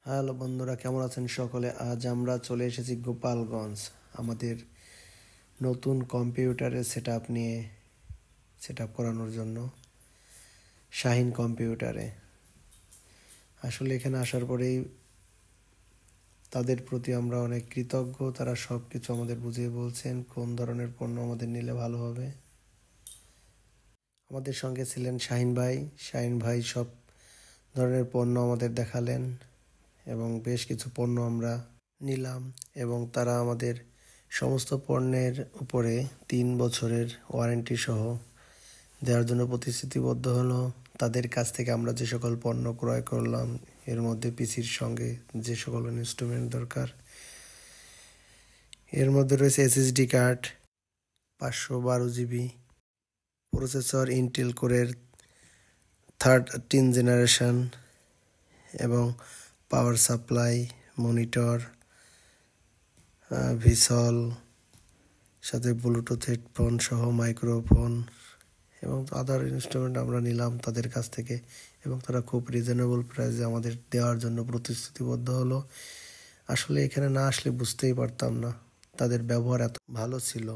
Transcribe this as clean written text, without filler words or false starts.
Hello বন্ধুরা, কেমন আছেন সকলে? আজ আমরা চলে এসেছি গোপালগঞ্জ আমাদের নতুন কম্পিউটারের সেট আপ করানোর জন্য শাহিন কম্পিউটারে। আসলে এখানে আসার পরেই তাদের প্রতি আমরা অনেক কৃতজ্ঞ। তারা সব কিছু আমাদের বুঝিয়ে বলছেন কোন ধরনের পণ্য আমাদের নিলে ভালো হবে। আমাদের সঙ্গে ছিলেন শাহিন ভাই সব ধরনের পণ্য আমাদের দেখালেন এবং বেশ কিছু পণ্য আমরা নিলাম এবং তারা আমাদের সমস্ত পণ্যের উপরে 3 বছরের ওয়ারেন্টি সহ দেওয়ার জন্য প্রতিশ্রুতিবদ্ধ হলো। তাদের কাছ থেকে আমরা যে সকল পণ্য ক্রয় করলাম এর মধ্যে পিসির সঙ্গে যে সকল ইনস্ট্রুমেন্ট দরকার, এর মধ্যে রয়েছে SSD card 512 GB, processor Intel কোরের 13 জেনারেশন এবং পাওয়ার সাপ্লাই, মনিটর, ভিসল, সাথে ব্লুটুথ হেডফোন সহ মাইক্রোফোন এবং আদার ইনস্ট্রুমেন্ট আমরা নিলাম তাদের কাছ থেকে এবং তারা খুব রিজনেবল প্রাইসে আমাদের দেওয়ার জন্য প্রতিশ্রুতিবদ্ধ হলো। আসলে এখানে না আসলে বুঝতেই পারতাম না তাদের ব্যবহার এত ভালো ছিল।